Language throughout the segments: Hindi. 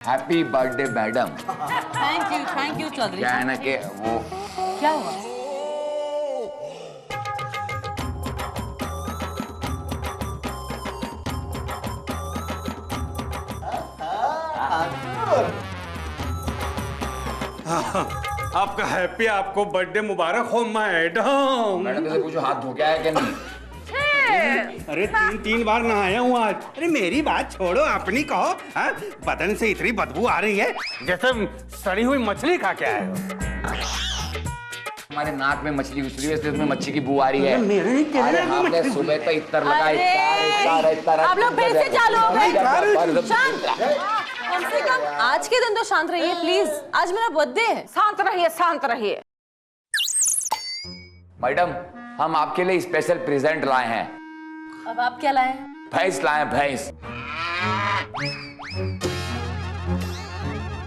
Happy birthday madam. Thank you Chaudhary. क्या है ना कि वो क्या हुआ? आपका हैप्पी, आपको बर्थडे मुबारक हो मैडम। मैडम से पूछो हाथ धो के आया कि नहीं। अरे तीन बार नहाया हूँ आज। अरे मेरी बात छोड़ो, अपनी कहो। हाँ? बदन से इतनी बदबू आ रही है जैसे सड़ी हुई मछली खा के आए हो। हमारे नाक में मछली घुस रही है, इसलिए तुम्हें मच्छी की बू आ रही है। मेरे ही कहने अरे में हमने मछली- सुबह तो इतर लगा, इतर आप लोग फिर से चालू हो गए। शांत। शांत। कम से कम आज के दिन तो शांत रहिए प्लीज। आज मेरा बर्थडे है। शांत रहिए, शांत रहिए। मैडम हम आपके लिए स्पेशल प्रेजेंट लाए हैं। अब आप क्या लाए हैं? भैंस लाए हैं, भैंस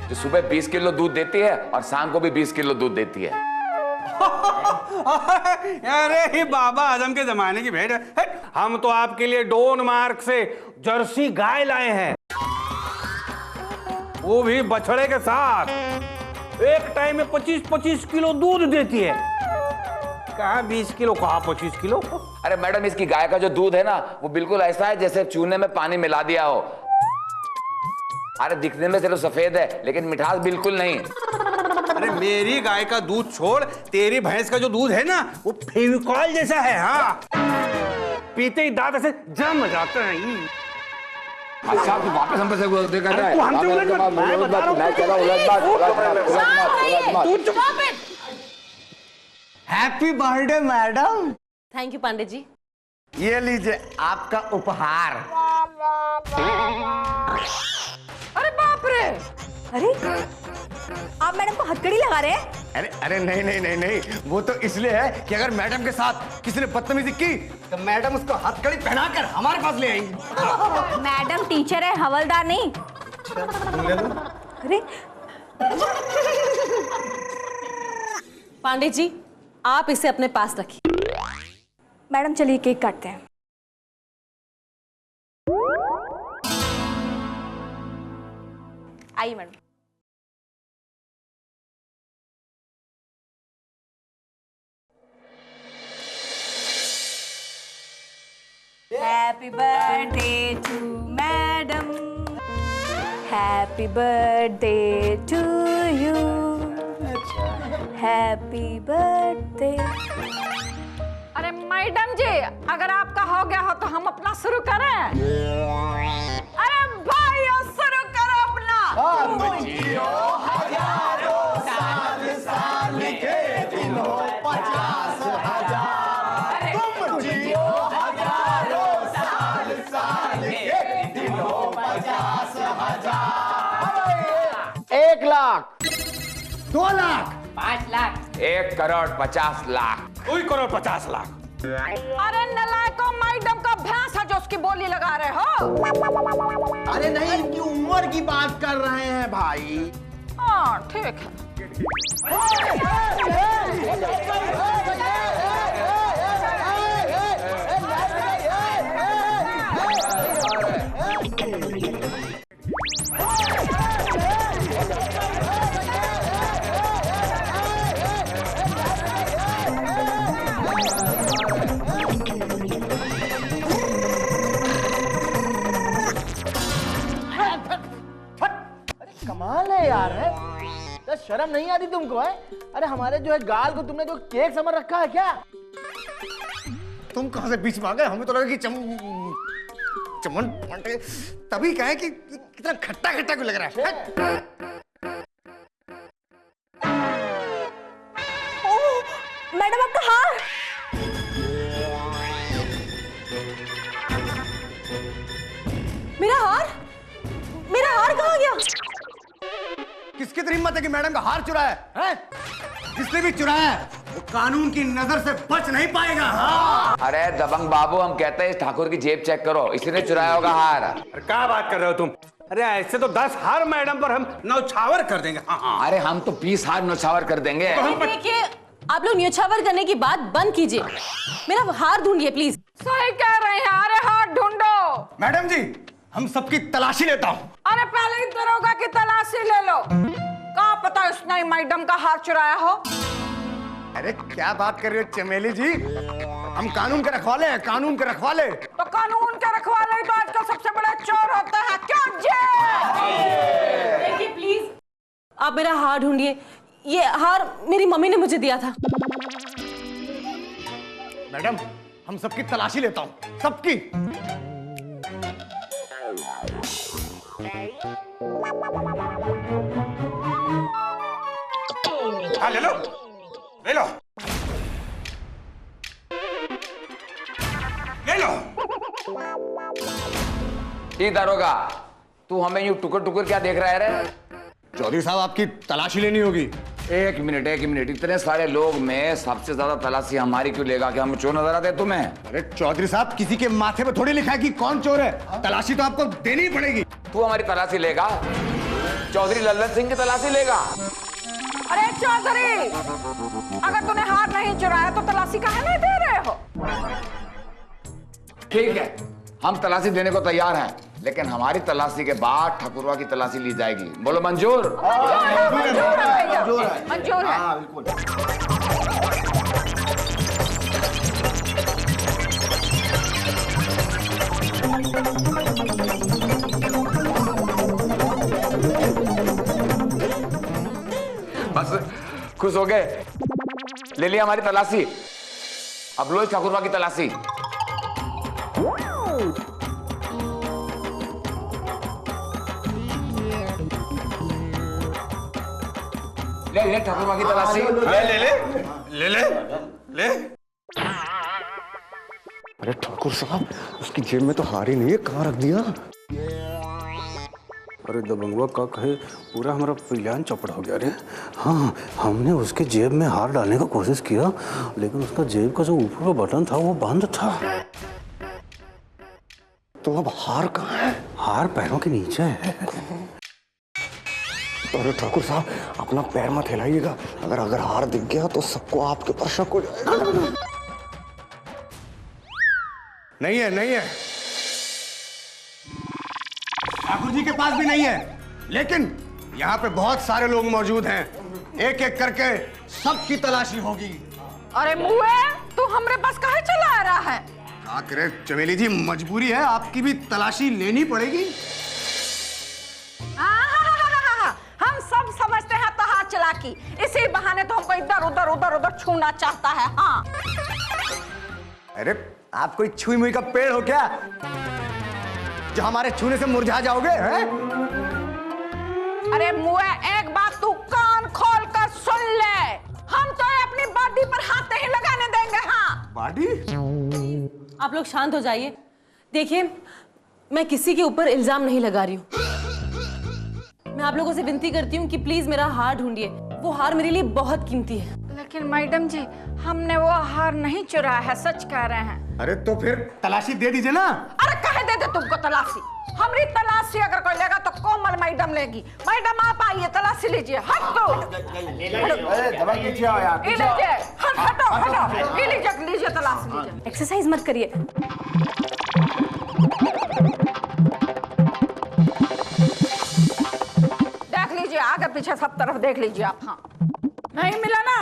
जो सुबह 20 किलो दूध देती है और शाम को भी 20 किलो दूध देती है। अरे ये बाबा आजम के जमाने की भेंट है। हम तो आपके लिए डोन मार्क से जर्सी गाय लाए हैं, वो भी बछड़े के साथ। एक टाइम में 25-25 किलो दूध देती है। कहा 20 किलो, कहा 25 किलो। अरे मैडम इसकी गाय का जो दूध है ना वो बिल्कुल ऐसा है जैसे चूने में पानी मिला दिया हो। अरे दिखने में चलो सफेद है लेकिन मिठास बिल्कुल नहीं। अरे मेरी गाय का दूध छोड़, तेरी भैंस का जो दूध है ना वो फेविकॉल जैसा है। हाँ, पीते ही दांत ऐसे जम जाते हैं। अच्छा तो वापस हम पे उलट कर रहा है। तू हमसे उलट मत, मैं बता रहा हूँ। मैं कह रहा हूँ उलट मत। Happy birthday madam. Thank you Pandey ji. ये लीजिए आपका उपहार। अरे बाप रे, अरे आप मैडम को हथकड़ी लगा रहे हैं? अरे अरे नहीं, वो तो इसलिए है कि अगर मैडम के साथ किसी ने बदतमीजी की तो मैडम उसको हथकड़ी पहनाकर हमारे पास ले आएंगी। मैडम टीचर है, हवलदार नहीं। अरे पांडे जी आप इसे अपने पास रखिए। मैडम चलिए केक काटते हैं। आइए madam. Happy birthday to madam, happy birthday to you, happy birthday. अरे मैडम जी अगर आपका हो गया हो तो हम अपना शुरू करें। अरे भाइयों शुरू करो अपना। एक लाख, 2 लाख, 1 करोड़ 50 लाख। 2 करोड़ 50 लाख। अरे नलायको, मैडम का भैंस है जो उसकी बोली लगा रहे हो। अरे नहीं, इनकी उम्र की बात कर रहे हैं भाई। हाँ ठीक है। कमाल है यार, है तो शर्म नहीं आती तुमको? है अरे हमारे जो है गाल को तुमने जो केक समझ रखा है क्या? तुम कहां से बीच में आ गए? हमें तो लगा कि चमन तभी कहे कि कितना खट्टा खट्टा क्यों लग रहा है। मैडम आपका हार। मेरा हार? मेरा हार कहाँ गया? किसकी तो हिम्मत है कि मैडम का हार चुराया है? जिसने भी चुराया है वो कानून की नजर से बच नहीं पाएगा। हाँ। अरे दबंग बाबू हम कहते हैं इस ठाकुर की जेब चेक करो, इसने चुराया होगा हार। अरे क्या बात कर रहे हो तुम? अरे ऐसे तो 10 हार मैडम पर हम नौछावर कर देंगे। हाँ। अरे हम तो 20 हार नौछावर कर देंगे। देखिए आप लोग न्योछावर करने की बात बंद कीजिए। मेरा हार ढूंढिए प्लीज। सही कह रहे हैं। अरे हाथ ढूंढो। मैडम जी हम सबकी तलाशी लेता हूँ। अरे पहले ही दरोगा की तलाशी ले लो, क्या पता उसने मैडम का हार चुराया हो। अरे क्या बात कर रहे हो चमेली जी, हम कानून के रखवाले हैं, कानून के रखवाले। तो कानून के रखवाले तो आजकल सबसे बड़ा चोर होता है, क्यों जी? देखिए प्लीज, आप मेरा हार ढूंढिए। ये हार मेरी मम्मी ने मुझे दिया था। मैडम, हम सबकी तलाशी लेता हूँ, सबकी। हाँ ले लो, ले लो, ले लो। ये दारोगा, तू हमें यूं टुकर टुकर क्या देख रहा है रे? चौधरी साहब, आपकी तलाशी लेनी होगी। एक मिनट, इतने सारे लोग में सबसे ज्यादा तलाशी हमारी क्यों लेगा? क्या हम चोर नजर आते हैं तुम्हें? अरे चौधरी साहब, किसी के माथे पे थोड़ी लिखा है कि कौन चोर है। तलाशी तो आपको देनी ही पड़ेगी। तू हमारी तलाशी लेगा? चौधरी लल्लन सिंह की तलाशी लेगा? अरे चौधरी, अगर तूने हार नहीं चुराया तो तलाशी काहे नहीं दे रहे हो? ठीक है, हम तलाशी देने को तैयार हैं, लेकिन हमारी तलाशी के बाद ठाकुरवा की तलाशी ली जाएगी। बोलो मंजूर? मंजूर है। हाँ, बिल्कुल। बस खुश हो गए, ले लिया हमारी तलाशी। अब लो इस ठाकुरवा की तलाशी। ले ठाकुरवा की तलाशी। ले ले। अरे ठाकुर साहब, उसकी जेब में तो हार ही नहीं है, कहाँ रख दिया? अरे दबंगवा का कहे पूरा हमारा प्लान चौपट हो गया रे। हाँ, हमने उसके जेब में हार डालने का कोशिश किया, लेकिन उसका जेब का जो ऊपर का बटन था वो बंद था। तो अब हार कहाँ है? हार पैरों के नीचे है। अरे ठाकुर साहब, अपना पैर मत हिलाइएगा, अगर हार दिख गया तो सबको आपके ऊपर शक हो जाएगा। नहीं है ठाकुर जी के पास भी नहीं है, लेकिन यहाँ पे बहुत सारे लोग मौजूद हैं, एक एक करके सबकी तलाशी होगी। अरे मुए, तू हमरे पास काहे चला आ रहा है? क्या करे चमेली जी, मजबूरी है, आपकी भी तलाशी लेनी पड़ेगी। हम सब समझते हैं तो हाथ चला की, इसी बहाने तो हमको इधर उधर छूना चाहता है। हाँ, अरे आप कोई छुई मुई का पेड़ हो क्या, जो हमारे छूने से मुरझा जाओगे? हैं? अरे मुए, एक बात तू कान खोल कर सुन ले, हम तो अपनी बॉडी पर हाथ नहीं लगाने देंगे। हाँ, बॉडी? आप लोग शांत हो जाइए। देखिए, मैं किसी के ऊपर इल्जाम नहीं लगा रही हूँ। मैं आप लोगों से विनती करती हूँ कि प्लीज मेरा हार ढूंढिए। वो हार मेरे लिए बहुत कीमती है। लेकिन मैडम जी, हमने वो हार नहीं चुराया है, सच कह रहे हैं। अरे तो फिर तलाशी दे दीजिए ना। अरे कहे दे तुमको तलाशी? हमारी तलाशी अगर कोई लेगा तो कोमल मैडम लेगी। मैडम आप आइए, तलाशी लीजिए। हट दो, लीजिए, हटो, लीजिए तलाशी लीजिए। एक्सरसाइज मत करिए। देख लीजिए, आगे पीछे सब तरफ देख लीजिए आप। हाँ, नहीं मिला ना?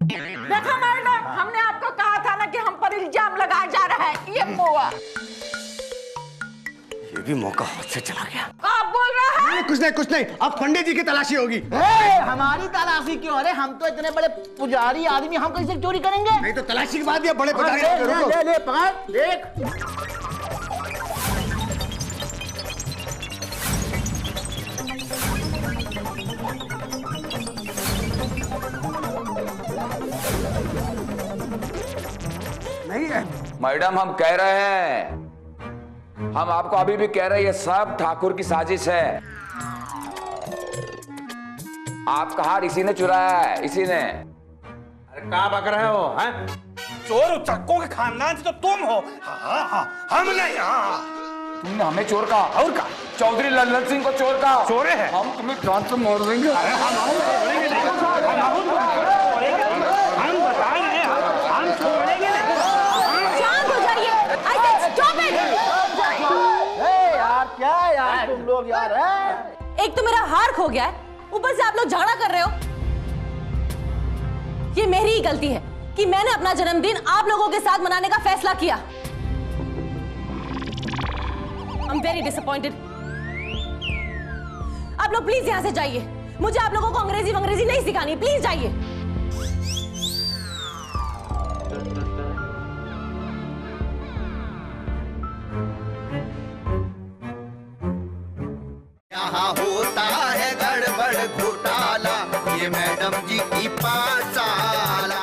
देखा मैडम, हमने आपको कहा था ना कि हम पर इल्जाम लगाया जा रहा है। ये मुआ, ये भी मौका हाथ से चला गया। आप बोल रहे हैं? कुछ नहीं, अब पंडित जी की तलाशी होगी। हमारी तलाशी क्यों? अरे हम तो इतने बड़े पुजारी आदमी, हम कैसे चोरी करेंगे? नहीं तो तलाशी के बाद ये बड़े पुजारी। ले पकड़, देख। नहीं है मैडम, हम कह रहे हैं, हम आपको अभी भी कह रहे हैं, ये सब ठाकुर की साजिश है। आपका हार इसी ने चुराया है, इसी ने। अरे क्या बक रहे हो? हैं? चोर उचक्कों के खानदान से तो तुम हो। हाँ, हम नहीं। हाँ, तुमने हमें चोर कहा? और का चौधरी लल्लन सिंह को चोर कहा? चोरे हैं। हम तुम्हें जान से मार देंगे। हम बता रहे हैं, हम छोड़ेंगे नहीं। शांत हो जाइए। I said stop it. यार क्या लोग यार है। एक तो मेरा हार खो गया है, ऊपर से आप लोग झगड़ा कर रहे हो। ये मेरी ही गलती है कि मैंने अपना जन्मदिन आप लोगों के साथ मनाने का फैसला किया। I'm very disappointed। आप लोग प्लीज यहां से जाइए, मुझे आप लोगों को अंग्रेजी नहीं सिखानी, प्लीज जाइए। यहाँ होता है गड़बड़ घोटाला, ये मैडम जी की पाठशाला।